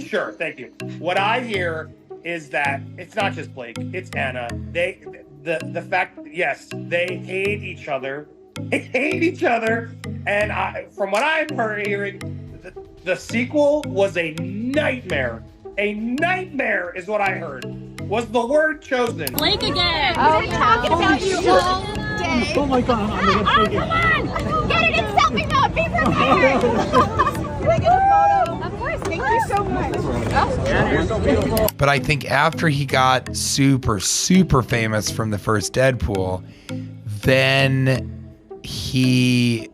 Sure, thank you. What I hear is that it's not just Blake, it's Anna. The fact, yes, they hate each other. They hate each other. And from what I'm hearing, the sequel was a nightmare. A nightmare is what I heard. Was the word chosen? Blake again. Oh, we're talking about you all day. Oh my God, I'm gonna take it. Come on, get it in selfie mode. Be prepared. Can I get a photo? Of course. Thank you so much. Yeah, you're so beautiful. But I think after he got super, super famous from the first Deadpool, then things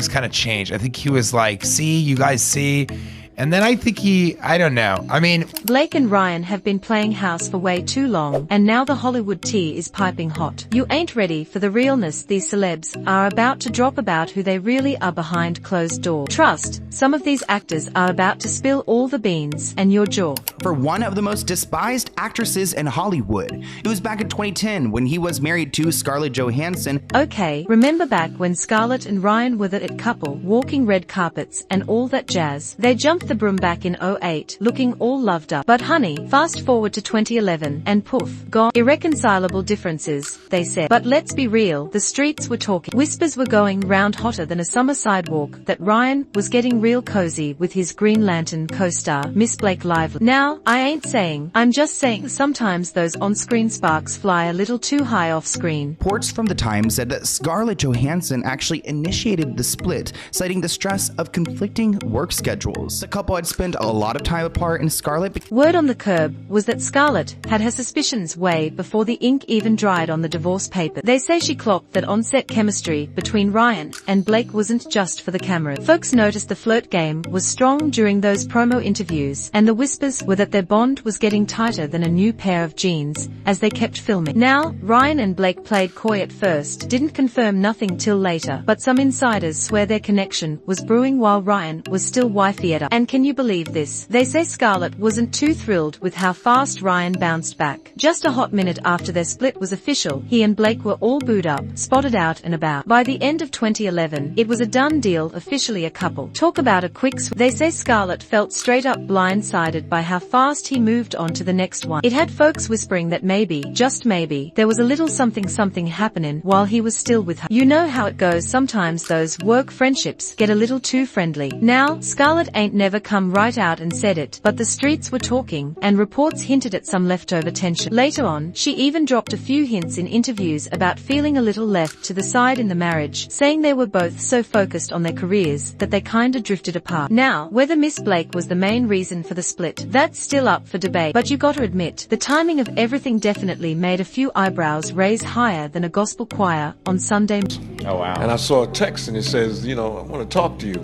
kind of changed. I think he was like, see, you guys see. And then I think I don't know. I mean, Blake and Ryan have been playing house for way too long, and now the Hollywood tea is piping hot. You ain't ready for the realness these celebs are about to drop about who they really are behind closed doors. Trust, some of these actors are about to spill all the beans, and your jaw. For one of the most despised actresses in Hollywood. It was back in 2010 when he was married to Scarlett Johansson. Okay, remember back when Scarlett and Ryan were the it couple, walking red carpets and all that jazz? They jumped the broom back in 2008, looking all loved up. But honey, fast forward to 2011, and poof, gone. Irreconcilable differences, they said. But let's be real, the streets were talking. Whispers were going round hotter than a summer sidewalk that Ryan was getting real cozy with his Green Lantern co-star, Miss Blake Lively. Now, I ain't saying, I'm just saying sometimes those on-screen sparks fly a little too high off-screen. Reports from the Times said that Scarlett Johansson actually initiated the split, citing the stress of conflicting work schedules. The couple had spent a lot of time apart, and Scarlett... Word on the curb was that Scarlett had her suspicions way before the ink even dried on the divorce paper. They say she clocked that on-set chemistry between Ryan and Blake wasn't just for the camera. Folks noticed the flirt game was strong during those promo interviews, and the whispers were that their bond was getting tighter than a new pair of jeans as they kept filming. Now, Ryan and Blake played coy at first, didn't confirm nothing till later, but some insiders swear their connection was brewing while Ryan was still wifey at. And can you believe this? They say Scarlett wasn't too thrilled with how fast Ryan bounced back. Just a hot minute after their split was official, he and Blake were all booed up, spotted out and about. By the end of 2011, it was a done deal, officially a couple. Talk about a quick They say Scarlett felt straight up blindsided by how fast he moved on to the next one. It had folks whispering that maybe, just maybe, there was a little something happening while he was still with her. You know how it goes, sometimes those work friendships get a little too friendly. Now, Scarlett ain't never come right out and said it, but the streets were talking, and reports hinted at some leftover tension. Later on, she even dropped a few hints in interviews about feeling a little left to the side in the marriage, saying they were both so focused on their careers that they kinda drifted apart. Now, whether Miss Blake was the main reason for the split, that's still up for debate, but you gotta admit, the timing of everything definitely made a few eyebrows raise higher than a gospel choir on Sunday. Oh wow. And I saw a text and it says, you know, I want to talk to you.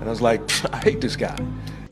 And I was like, I hate this guy.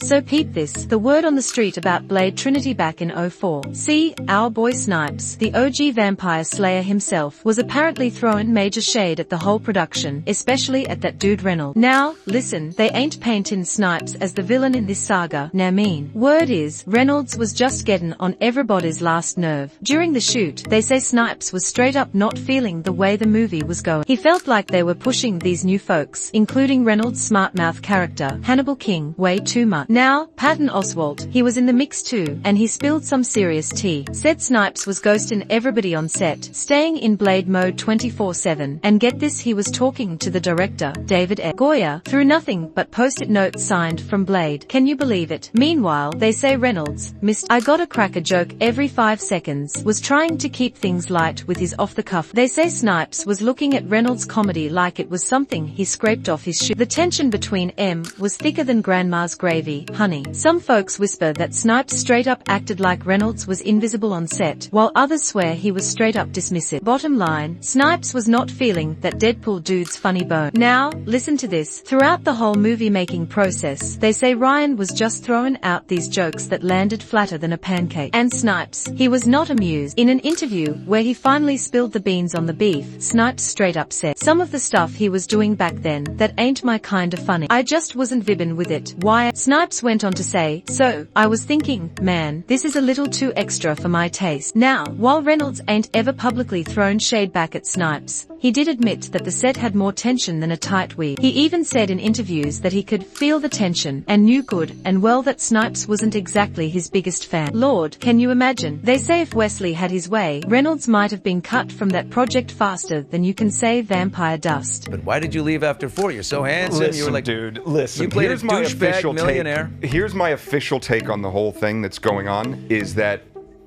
So peep this, the word on the street about Blade Trinity back in 2004. See, our boy Snipes, the OG vampire slayer himself, was apparently throwing major shade at the whole production, especially at that dude Reynolds. Now, listen, they ain't painting Snipes as the villain in this saga, now mean. Word is, Reynolds was just getting on everybody's last nerve. During the shoot, they say Snipes was straight up not feeling the way the movie was going. He felt like they were pushing these new folks, including Reynolds' smart mouth character, Hannibal King, way too much. Now, Patton Oswalt, he was in the mix too, and he spilled some serious tea. Said Snipes was ghosting everybody on set, staying in Blade mode 24/7, and get this, he was talking to the director, David E. Goyer, through nothing but post-it notes signed from Blade. Can you believe it? Meanwhile, they say Reynolds, Mr. I gotta crack a joke every 5 seconds, was trying to keep things light with his off-the-cuff. They say Snipes was looking at Reynolds' comedy like it was something he scraped off his shoe. The tension between M was thicker than grandma's gravy, honey. Some folks whisper that Snipes straight up acted like Reynolds was invisible on set, while others swear he was straight up dismissive. Bottom line, Snipes was not feeling that Deadpool dude's funny bone. Now, listen to this. Throughout the whole movie making process, they say Ryan was just throwing out these jokes that landed flatter than a pancake. And Snipes, he was not amused. In an interview where he finally spilled the beans on the beef, Snipes straight up said, some of the stuff he was doing back then, that ain't my kinda funny. I just wasn't vibbing with it. Why? Snipes went on to say, so, I was thinking, man, this is a little too extra for my taste. Now, while Reynolds ain't ever publicly thrown shade back at Snipes, he did admit that the set had more tension than a tight weave. He even said in interviews that he could feel the tension and knew good and well that Snipes wasn't exactly his biggest fan. Lord, can you imagine? They say if Wesley had his way, Reynolds might have been cut from that project faster than you can say vampire dust. But why did you leave after 4? You're so handsome. Listen, you were like, dude, listen. You played Here's a my douchebag official millionaire. Here's my official take on the whole thing that's going on is that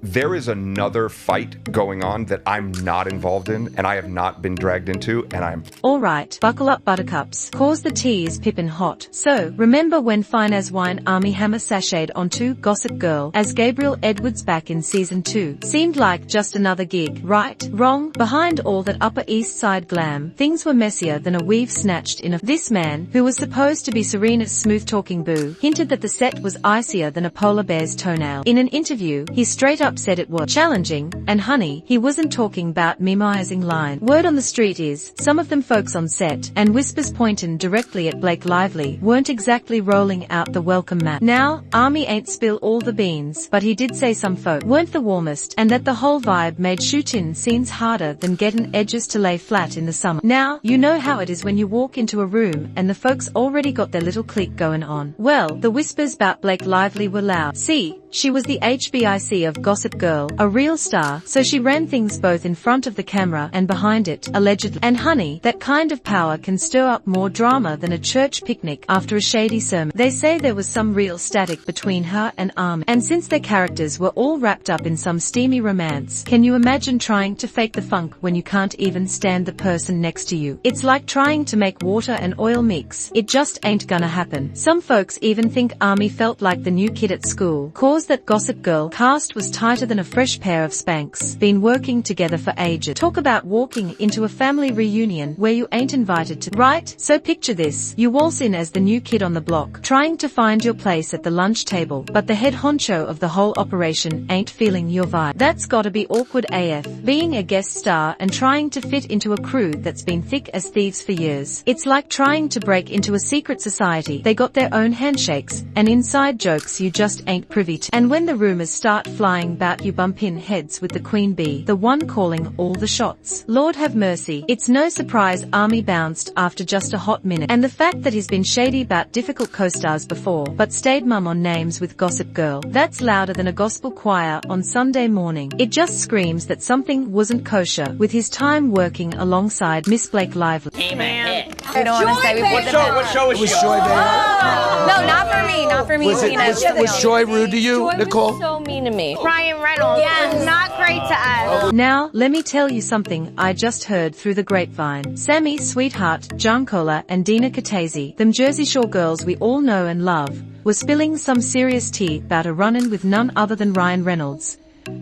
there is another fight going on that I'm not involved in and I have not been dragged into, and I'm... Alright, buckle up buttercups, cause the tea is pippin' hot. So, remember when Fine as Wine Army Hammer sashayed onto Gossip Girl as Gabriel Edwards back in season 2? Seemed like just another gig, right? Wrong. Behind all that Upper East Side glam, things were messier than a weave snatched in a... This man, who was supposed to be Serena's smooth-talking boo, hinted that the set was icier than a polar bear's toenail. In an interview, he straight up said it was challenging, and honey, he wasn't talking about memoizing line. Word on the street is, some of them folks on set, and whispers pointing directly at Blake Lively, weren't exactly rolling out the welcome mat. Now, Army ain't spill all the beans, but he did say some folk weren't the warmest, and that the whole vibe made shooting scenes harder than getting edges to lay flat in the summer. Now, you know how it is when you walk into a room and the folks already got their little clique going on. Well, the whispers about Blake Lively were loud. See, she was the HBIC of Gossip Girl, a real star, so she ran things both in front of the camera and behind it, allegedly. And honey, that kind of power can stir up more drama than a church picnic after a shady sermon. They say there was some real static between her and Army, and since their characters were all wrapped up in some steamy romance, can you imagine trying to fake the funk when you can't even stand the person next to you? It's like trying to make water and oil mix. It just ain't gonna happen. Some folks even think Army felt like the new kid at school, cause that Gossip Girl cast was tighter than a fresh pair of Spanx. Been working together for ages. Talk about walking into a family reunion where you ain't invited to, right? So picture this. You waltz in as the new kid on the block, trying to find your place at the lunch table, but the head honcho of the whole operation ain't feeling your vibe. That's gotta be awkward AF, being a guest star and trying to fit into a crew that's been thick as thieves for years. It's like trying to break into a secret society. They got their own handshakes and inside jokes you just ain't privy to. And when the rumors start flying about, you bump in heads with the queen bee, the one calling all the shots. Lord have mercy. It's no surprise Army bounced after just a hot minute. And the fact that he's been shady about difficult co-stars before, but stayed mum on names with Gossip Girl, that's louder than a gospel choir on Sunday morning. It just screams that something wasn't kosher with his time working alongside Miss Blake Lively. Hey man. We don't want to say we put them What show was she Joy on? No, not for me. Not for me. Was Joy rude to you, Nicole? So mean to me. Ryan Reynolds was not great to us. Now, let me tell you something I just heard through the grapevine. Sammy, Sweetheart, Giancola, and Dina Katase, them Jersey Shore girls we all know and love, were spilling some serious tea about a run-in with none other than Ryan Reynolds.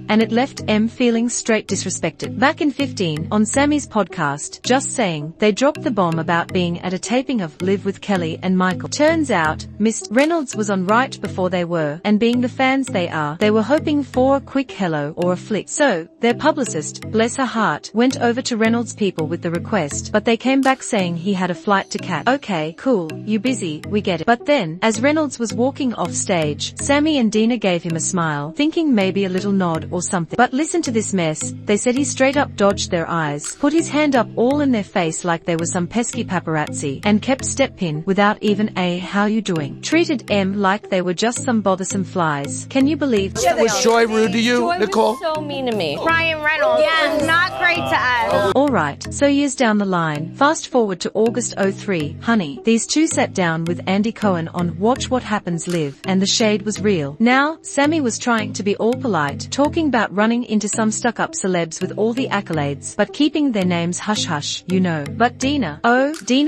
And it left M feeling straight disrespected. Back in 15, on Sammy's podcast, Just Saying, they dropped the bomb about being at a taping of Live with Kelly and Michael. Turns out, Miss Reynolds was on right before they were, and being the fans they are, they were hoping for a quick hello or a flick. So, their publicist, bless her heart, went over to Reynolds' people with the request, but they came back saying he had a flight to catch. Okay, cool, you busy, we get it. But then, as Reynolds was walking off stage, Sammy and Dina gave him a smile, thinking maybe a little nod or something. But listen to this mess. They said he straight up dodged their eyes, put his hand up all in their face like they were some pesky paparazzi, and kept step-in without even a how you doing. Treated M like they were just some bothersome flies. Can you believe? Was Joy rude to you, Joy Nicole? was so mean to me. Ryan Reynolds was not great to us. Alright, so years down the line, fast forward to August 03, honey, these two sat down with Andy Cohen on Watch What Happens Live, and the shade was real. Now, Sammy was trying to be all polite, talking about running into some stuck-up celebs with all the accolades, but keeping their names hush-hush, you know. But Dina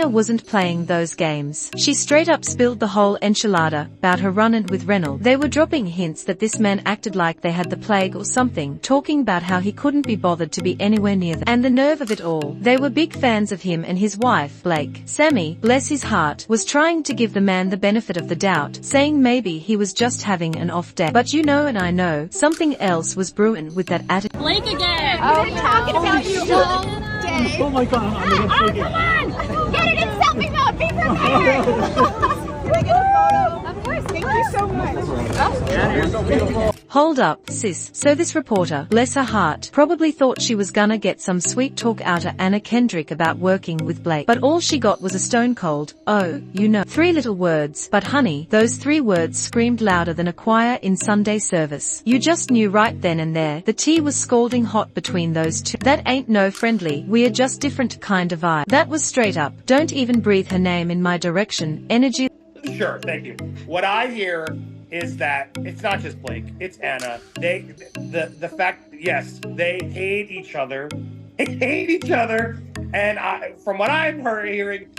wasn't playing those games. She straight up spilled the whole enchilada about her run-in with Reynolds. They were dropping hints that this man acted like they had the plague or something, talking about how he couldn't be bothered to be anywhere near them. And the nerve of it all, they were big fans of him and his wife, Blake. Sammy, bless his heart, was trying to give the man the benefit of the doubt, saying maybe he was just having an off day. But you know and I know, something else was brewing with that attitude. Blake again. Oh, we're talking about you all day. Oh my god, I'm gonna take it. Come on. Get it in selfie mode. Be prepared. Can I get a photo? Of course. Thank you so much. Yeah, you're so beautiful. Hold up, sis. So this reporter, bless her heart, probably thought she was gonna get some sweet talk out of Anna Kendrick about working with Blake. But all she got was a stone cold, oh, you know, 3 little words. But honey, those 3 words screamed louder than a choir in Sunday service. You just knew right then and there. The tea was scalding hot between those two. That ain't no friendly, we're just different kind of vibe. That was straight up. Don't even breathe her name in my direction. Energy. Sure, thank you. What I hear is that it's not just Blake, it's Anna. The fact, yes, they hate each other. They hate each other. And from what I'm hearing,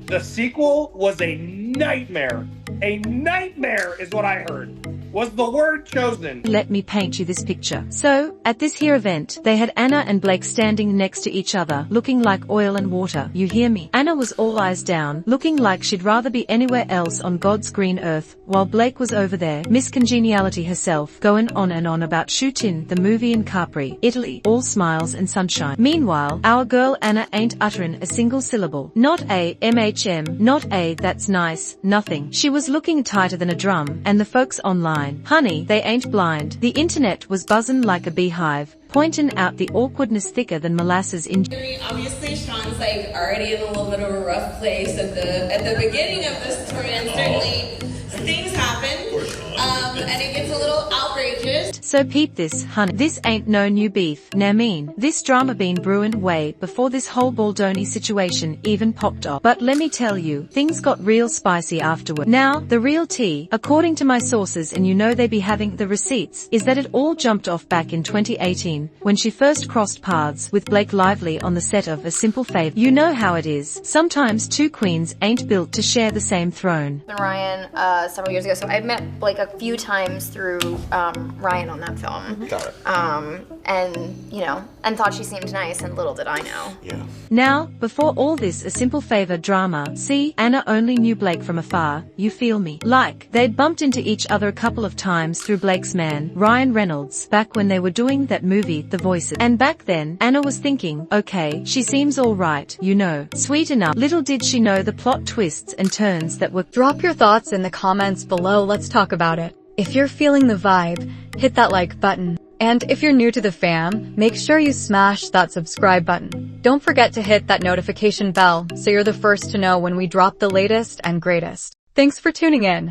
the sequel was a nightmare. A nightmare is what I heard. Was the word chosen. Let me paint you this picture. So, at this here event, they had Anna and Blake standing next to each other, looking like oil and water, you hear me? Anna was all eyes down, looking like she'd rather be anywhere else on God's green earth, while Blake was over there, Miss Congeniality herself, going on and on about shooting the movie in Capri, Italy, all smiles and sunshine. Meanwhile, our girl Anna ain't uttering a single syllable. Not a MHM, not a that's nice, nothing. She was looking tighter than a drum, and the folks online, honey, they ain't blind. The internet was buzzing like a beehive, pointing out the awkwardness thicker than molasses in. Obviously, Sean's like already in a little bit of a rough place at the beginning of this story, and certainly things happen, and it gets a little outrageous. So peep this, honey. This ain't no new beef. Nah mean, this drama been brewing way before this whole Baldoni situation even popped off. But let me tell you, things got real spicy afterward. Now, the real tea, according to my sources, and you know they be having the receipts, is that it all jumped off back in 2018, when she first crossed paths with Blake Lively on the set of A Simple Favor. You know how it is. Sometimes 2 queens ain't built to share the same throne. Ryan, several years ago, so I met Blake a few times through Ryan on that film. Got it. And, you know, and thought she seemed nice, and little did I know. Yeah. Now, before all this A Simple Favor drama, see, Anna only knew Blake from afar, you feel me? Like, they'd bumped into each other a couple of times through Blake's man, Ryan Reynolds, back when they were doing that movie, The Voices. And back then, Anna was thinking, okay, she seems alright, you know, sweet enough. Little did she know the plot twists and turns that were. Drop your thoughts in the comments below, let's talk about it. If you're feeling the vibe, hit that like button. And if you're new to the fam, make sure you smash that subscribe button. Don't forget to hit that notification bell so you're the first to know when we drop the latest and greatest. Thanks for tuning in.